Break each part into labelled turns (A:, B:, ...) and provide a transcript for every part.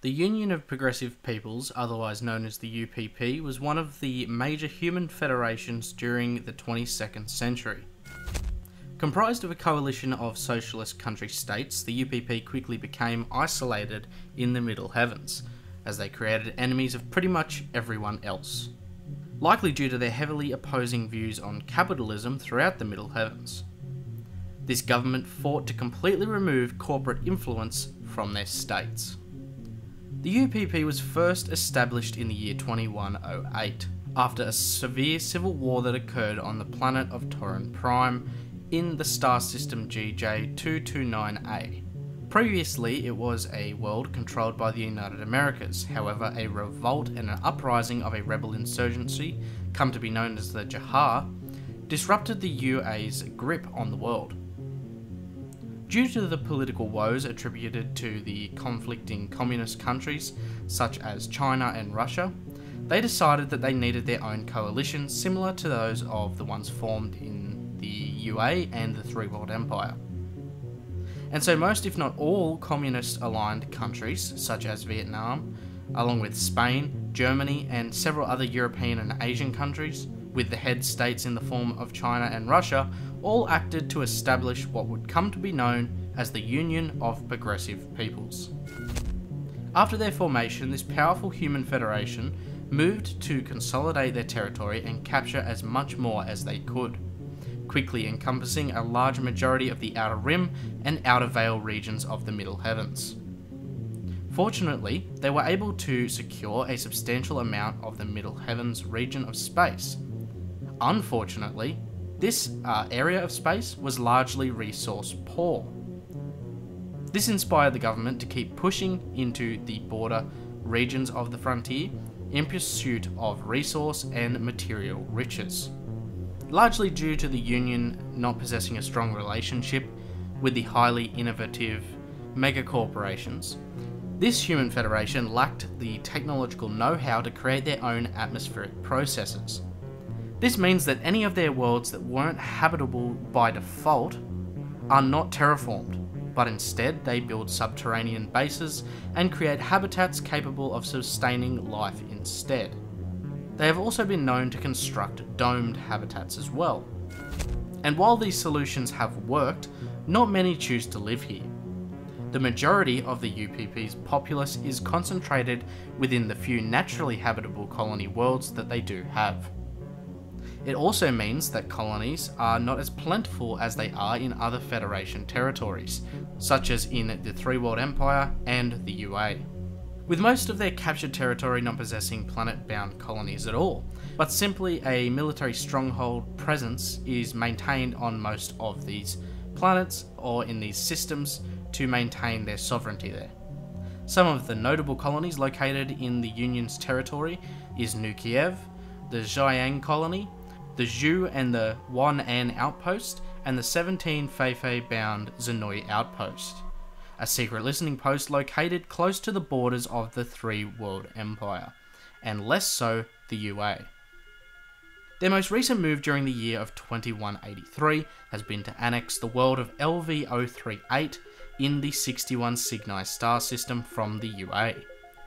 A: The Union of Progressive Peoples, otherwise known as the UPP, was one of the major human federations during the 22nd century. Comprised of a coalition of socialist country states, the UPP quickly became isolated in the Middle Heavens, as they created enemies of pretty much everyone else, likely due to their heavily opposing views on capitalism throughout the Middle Heavens. This government fought to completely remove corporate influence from their states. The UPP was first established in the year 2108, after a severe civil war that occurred on the planet of Tauran Prime in the star system GJ229A. Previously, it was a world controlled by the United Americas. However, a revolt and an uprising of a rebel insurgency, come to be known as the Jahar, disrupted the UA's grip on the world. Due to the political woes attributed to the conflicting communist countries, such as China and Russia, they decided that they needed their own coalition similar to those of the ones formed in the UA and the Three World Empire. And so most, if not all, communist-aligned countries, such as Vietnam, along with Spain, Germany, and several other European and Asian countries, with the head states in the form of China and Russia, all acted to establish what would come to be known as the Union of Progressive Peoples. After their formation, this powerful human federation moved to consolidate their territory and capture as much more as they could, quickly encompassing a large majority of the Outer Rim and Outer Veil regions of the Middle Heavens. Fortunately, they were able to secure a substantial amount of the Middle Heavens region of space. Unfortunately, this area of space was largely resource poor. This inspired the government to keep pushing into the border regions of the frontier in pursuit of resource and material riches, largely due to the Union not possessing a strong relationship with the highly innovative megacorporations. This human federation lacked the technological know-how to create their own atmospheric processes. This means that any of their worlds that weren't habitable by default are not terraformed, but instead they build subterranean bases and create habitats capable of sustaining life instead. They have also been known to construct domed habitats as well. And while these solutions have worked, not many choose to live here. The majority of the UPP's populace is concentrated within the few naturally habitable colony worlds that they do have. It also means that colonies are not as plentiful as they are in other Federation territories, such as in the Three World Empire and the UA, with most of their captured territory not possessing planet-bound colonies at all, but simply a military stronghold presence is maintained on most of these planets or in these systems to maintain their sovereignty there. Some of the notable colonies located in the Union's territory is New Kiev, the Xiang colony, the Zhu and the Wan An outpost, and the 17 Feifei-bound Zenoi outpost, a secret listening post located close to the borders of the Three World Empire, and less so the UA. Their most recent move during the year of 2183 has been to annex the world of LV-038 in the 61 Cygni star system from the UA.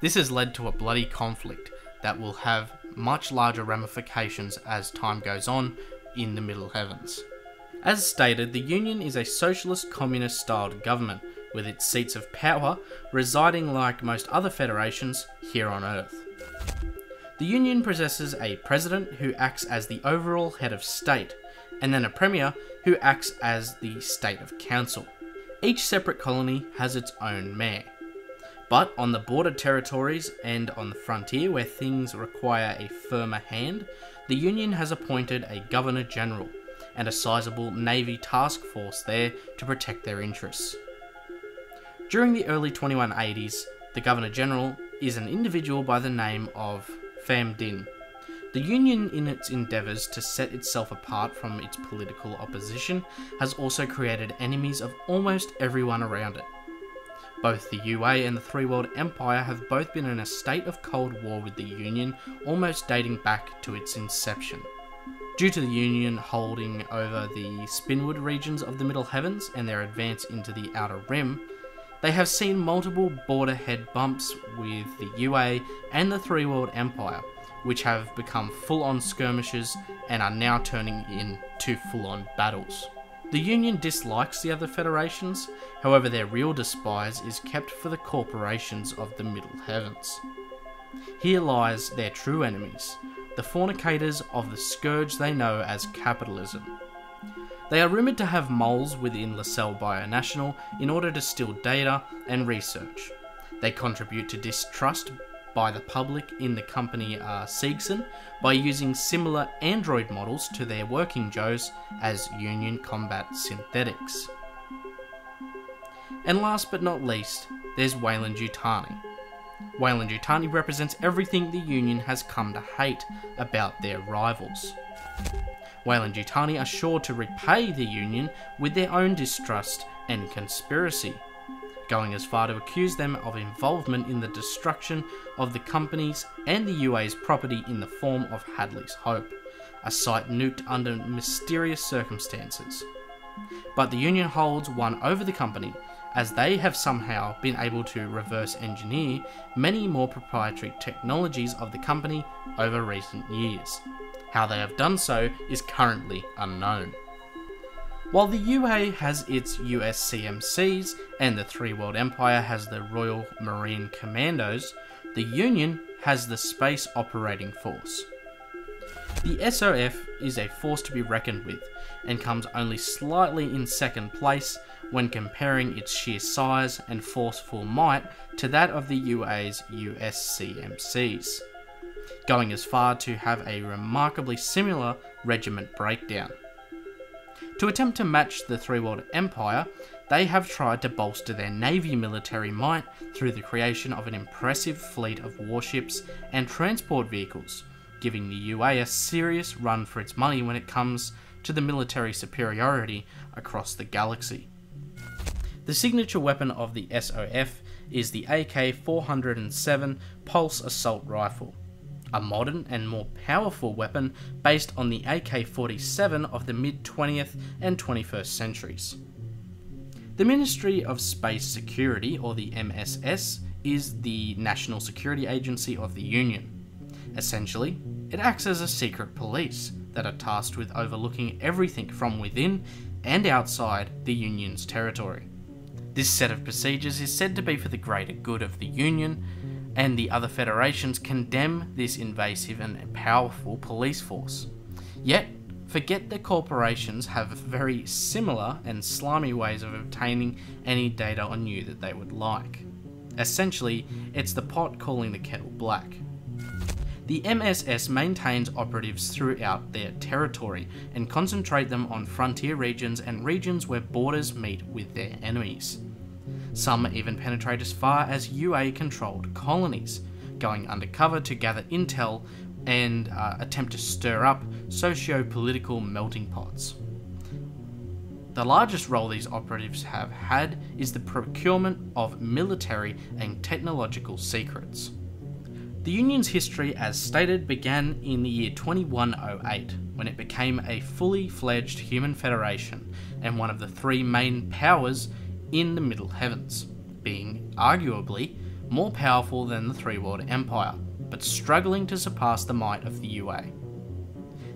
A: This has led to a bloody conflict that will have much larger ramifications as time goes on in the Middle Heavens. As stated, the Union is a socialist communist styled government, with its seats of power residing like most other federations here on Earth. The Union possesses a president who acts as the overall head of state, and then a premier who acts as the state of council. Each separate colony has its own mayor. But on the border territories and on the frontier where things require a firmer hand, the Union has appointed a Governor General and a sizable Navy task force there to protect their interests. During the early 2180s, the Governor General is an individual by the name of Pham Dinh. The Union, in its endeavours to set itself apart from its political opposition, has also created enemies of almost everyone around it. Both the UA and the Three World Empire have both been in a state of Cold War with the Union, almost dating back to its inception. Due to the Union holding over the Spinwood regions of the Middle Heavens and their advance into the Outer Rim, They have seen multiple border head bumps with the UA and the Three World Empire, which have become full-on skirmishes and are now turning into full-on battles. The Union dislikes the other federations, however their real despise is kept for the corporations of the Middle Heavens. Here lies their true enemies, the fornicators of the scourge they know as capitalism. They are rumoured to have moles within locale Bionational in order to steal data and research. They contribute to distrust by the public in the company Siegson by using similar android models to their working Joes as Union combat synthetics. And last but not least, there's Weyland Yutani. Weyland Yutani represents everything the Union has come to hate about their rivals. Weyland Yutani are sure to repay the Union with their own distrust and conspiracy, going as far to accuse them of involvement in the destruction of the company's and the UA's property in the form of Hadley's Hope, a site nuked under mysterious circumstances. But the Union holds one over the company, as they have somehow been able to reverse engineer many more proprietary technologies of the company over recent years. How they have done so is currently unknown. While the UA has its USCMCs and the Three World Empire has the Royal Marine Commandos, the Union has the Space Operating Force. The SOF is a force to be reckoned with, and comes only slightly in second place when comparing its sheer size and forceful might to that of the UA's USCMCs, going as far to have a remarkably similar regiment breakdown. To attempt to match the Three World Empire, they have tried to bolster their navy military might through the creation of an impressive fleet of warships and transport vehicles, giving the UA a serious run for its money when it comes to the military superiority across the galaxy. The signature weapon of the SOF is the AK-407 Pulse Assault Rifle, a modern and more powerful weapon based on the AK-47 of the mid-20th and 21st centuries. The Ministry of Space Security, or the MSS, is the national security agency of the Union. Essentially, it acts as a secret police that are tasked with overlooking everything from within and outside the Union's territory. This set of procedures is said to be for the greater good of the Union, and the other federations condemn this invasive and powerful police force. Yet, forget that corporations have very similar and slimy ways of obtaining any data on you that they would like. Essentially, it's the pot calling the kettle black. The MSS maintains operatives throughout their territory and concentrate them on frontier regions and regions where borders meet with their enemies. Some even penetrate as far as UA-controlled colonies, going undercover to gather intel and attempt to stir up socio-political melting pots. The largest role these operatives have had is the procurement of military and technological secrets. The Union's history, as stated, began in the year 2108, when it became a fully fledged human federation and one of the three main powers in the Middle Heavens, being arguably more powerful than the Three World Empire, but struggling to surpass the might of the UA.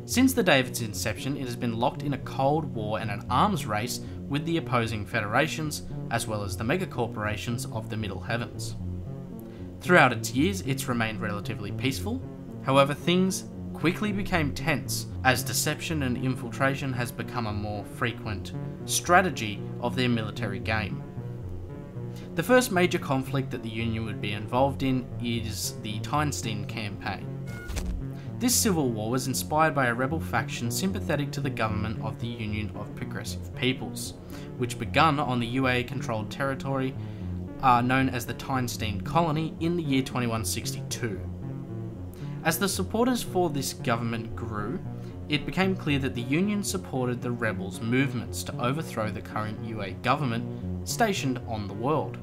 A: Since the day of its inception, it has been locked in a cold war and an arms race with the opposing federations, as well as the megacorporations of the Middle Heavens. Throughout its years, it's remained relatively peaceful. However, things quickly became tense as deception and infiltration has become a more frequent strategy of their military game. The first major conflict that the Union would be involved in is the Teinstein Campaign. This civil war was inspired by a rebel faction sympathetic to the government of the Union of Progressive Peoples, which begun on the UA-controlled territory known as the Teinstein Colony in the year 2162. As the supporters for this government grew, it became clear that the Union supported the rebels' movements to overthrow the current UA government stationed on the world,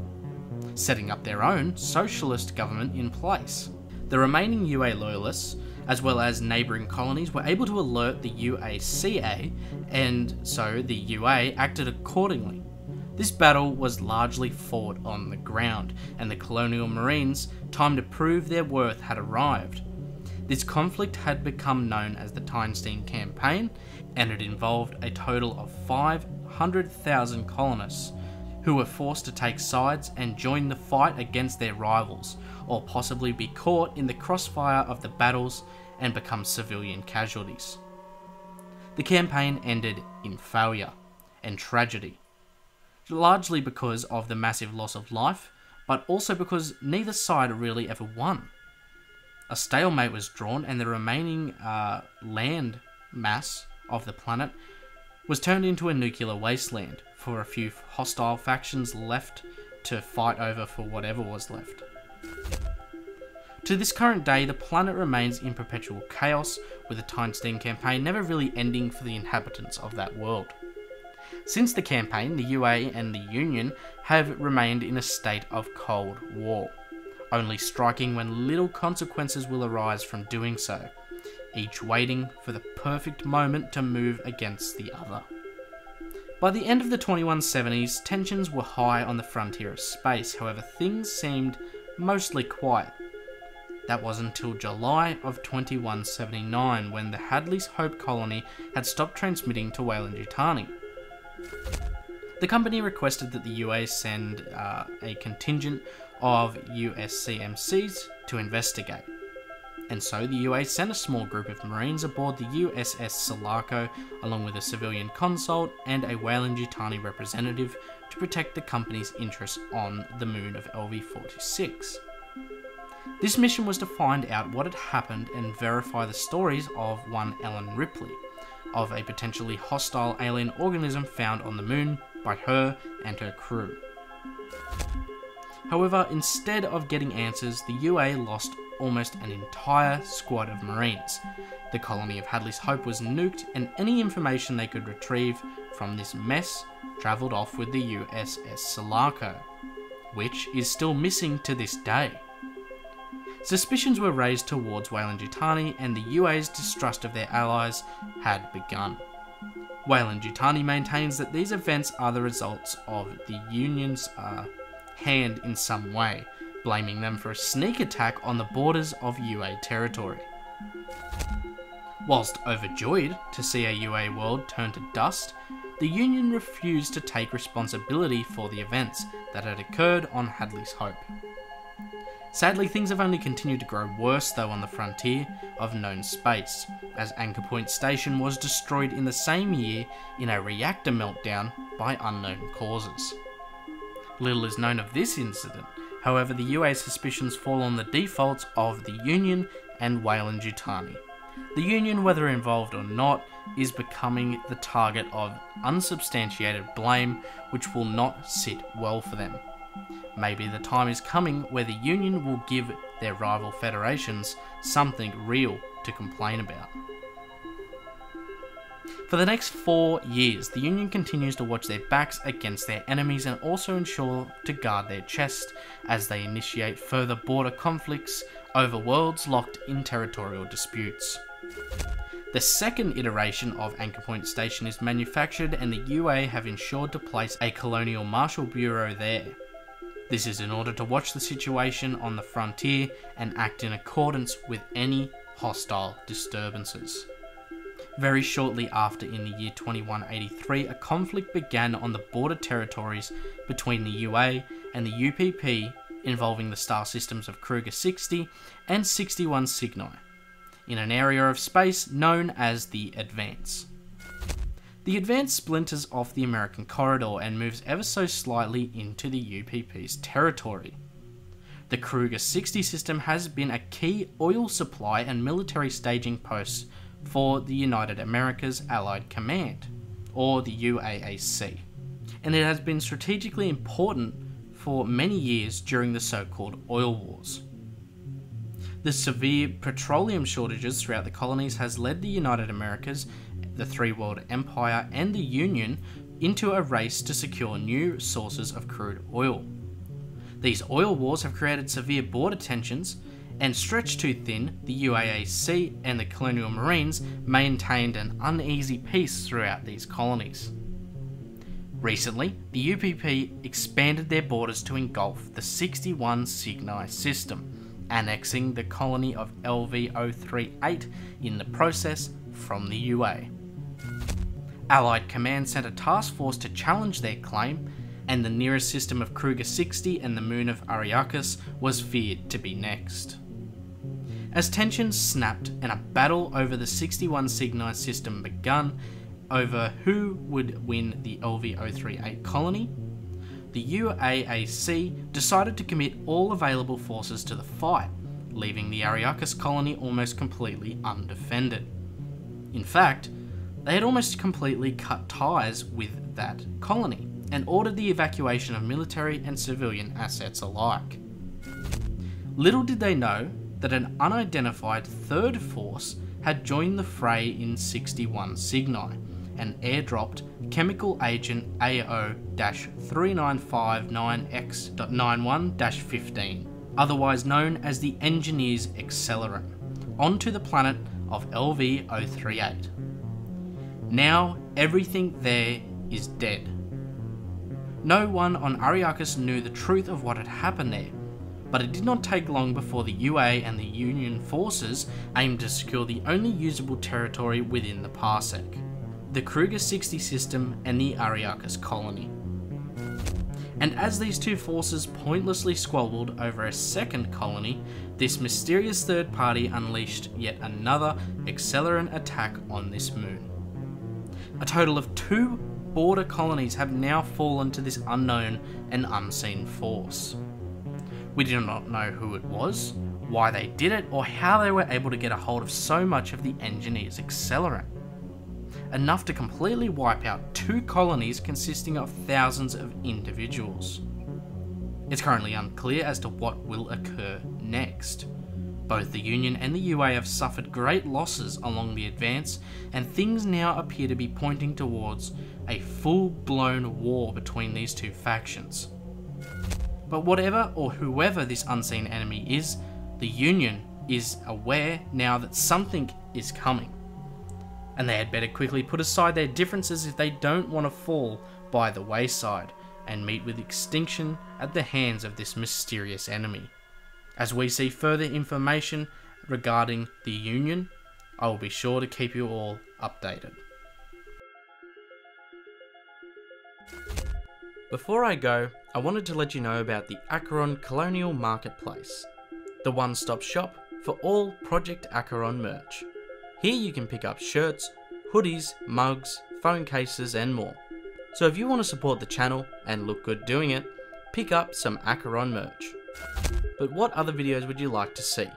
A: setting up their own socialist government in place. The remaining UA loyalists, as well as neighbouring colonies, were able to alert the UACA, and so the UA acted accordingly. This battle was largely fought on the ground, and the colonial marines' time to prove their worth had arrived. This conflict had become known as the Teinstein Campaign, and it involved a total of 500,000 colonists who were forced to take sides and join the fight against their rivals, or possibly be caught in the crossfire of the battles and become civilian casualties. The campaign ended in failure and tragedy, largely because of the massive loss of life, but also because neither side really ever won. A stalemate was drawn, and the remaining land mass of the planet was turned into a nuclear wasteland for a few hostile factions left to fight over for whatever was left. To this current day, the planet remains in perpetual chaos, with the Teinstein Campaign never really ending for the inhabitants of that world. Since the campaign, the UA and the Union have remained in a state of Cold War, only striking when little consequences will arise from doing so, each waiting for the perfect moment to move against the other. By the end of the 2170s, tensions were high on the frontier of space, however things seemed mostly quiet. That was until July of 2179, when the Hadley's Hope colony had stopped transmitting to Weyland Yutani. The company requested that the UA send a contingent of USCMCs to investigate, and so the UA sent a small group of Marines aboard the USS Sulaco, along with a civilian consult and a Weyland Yutani representative, to protect the company's interests on the moon of LV-46. This mission was to find out what had happened and verify the stories of one Ellen Ripley, of a potentially hostile alien organism found on the moon by her and her crew. However, instead of getting answers, the UA lost almost an entire squad of Marines. The colony of Hadley's Hope was nuked, and any information they could retrieve from this mess travelled off with the USS Sulaco, which is still missing to this day. Suspicions were raised towards Weyland Yutani, and the UA's distrust of their allies had begun. Weyland Yutani maintains that these events are the results of the Union's hand in some way, blaming them for a sneak attack on the borders of UA territory. Whilst overjoyed to see a UA world turn to dust, the Union refused to take responsibility for the events that had occurred on Hadley's Hope. Sadly, things have only continued to grow worse though on the frontier of known space, as Anchor Point Station was destroyed in the same year in a reactor meltdown by unknown causes. Little is known of this incident, however the UA's suspicions fall on the defaults of the Union and Weyland Yutani. The Union, whether involved or not, is becoming the target of unsubstantiated blame, which will not sit well for them. Maybe the time is coming where the Union will give their rival federations something real to complain about. For the next 4 years, the Union continues to watch their backs against their enemies and also ensure to guard their chest as they initiate further border conflicts over worlds locked in territorial disputes. The second iteration of Anchor Point Station is manufactured, and the UA have ensured to place a Colonial Marshal Bureau there. This is in order to watch the situation on the frontier and act in accordance with any hostile disturbances. Very shortly after, in the year 2183, a conflict began on the border territories between the UA and the UPP, involving the star systems of Kruger 60 and 61 Cygni, in an area of space known as the Advance. The Advance splinters off the American corridor and moves ever so slightly into the UPP's territory. The Kruger 60 system has been a key oil supply and military staging post for the United Americas Allied Command, or the UAAC, and it has been strategically important for many years during the so-called oil wars. The severe petroleum shortages throughout the colonies has led the United Americas, the Three World Empire, and the Union into a race to secure new sources of crude oil. These oil wars have created severe border tensions, and stretched too thin, the UAAC and the Colonial Marines maintained an uneasy peace throughout these colonies. Recently, the UPP expanded their borders to engulf the 61 Cygni system, annexing the colony of LV-038 in the process from the UA. Allied Command sent a task force to challenge their claim, and the nearest system of Kruger 60 and the moon of Ariakus was feared to be next. As tensions snapped and a battle over the 61 Cygni system begun over who would win the LV-038 colony, the UAAC decided to commit all available forces to the fight, leaving the Ariakus colony almost completely undefended. In fact, they had almost completely cut ties with that colony and ordered the evacuation of military and civilian assets alike. Little did they know that an unidentified third force had joined the fray in 61 Cygni and airdropped chemical agent AO-3959X.91-15, otherwise known as the Engineer's ACHERON, onto the planet of LV-038. Now everything there is dead. No one on Ariakus knew the truth of what had happened there, but it did not take long before the UA and the Union forces aimed to secure the only usable territory within the parsec, the Kruger 60 system and the Ariakus colony. And as these two forces pointlessly squabbled over a second colony, this mysterious third party unleashed yet another ACHERON attack on this moon. A total of 2 border colonies have now fallen to this unknown and unseen force. We do not know who it was, why they did it, or how they were able to get a hold of so much of the Engineer's ACHERON. Enough to completely wipe out 2 colonies consisting of thousands of individuals. It's currently unclear as to what will occur next. Both the Union and the UA have suffered great losses along the advance, and things now appear to be pointing towards a full-blown war between these two factions. But whatever or whoever this unseen enemy is, the Union is aware now that something is coming, and they had better quickly put aside their differences if they don't want to fall by the wayside and meet with extinction at the hands of this mysterious enemy. As we see further information regarding the Union, I will be sure to keep you all updated. Before I go, I wanted to let you know about the ACHERON Colonial Marketplace, the one-stop shop for all Project ACHERON merch. Here you can pick up shirts, hoodies, mugs, phone cases and more. So if you want to support the channel and look good doing it, pick up some ACHERON merch. But what other videos would you like to see?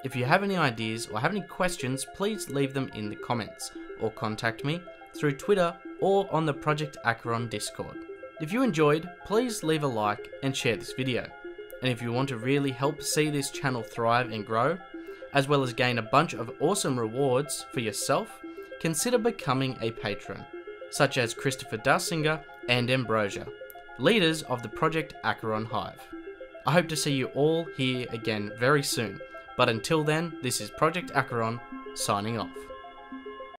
A: If you have any ideas or have any questions, please leave them in the comments or contact me through Twitter or on the Project ACHERON Discord. If you enjoyed, please leave a like and share this video. And if you want to really help see this channel thrive and grow, as well as gain a bunch of awesome rewards for yourself, consider becoming a patron, such as Christopher Dasinger and Ambrosia, leaders of the Project ACHERON Hive. I hope to see you all here again very soon, but until then, this is Project ACHERON signing off.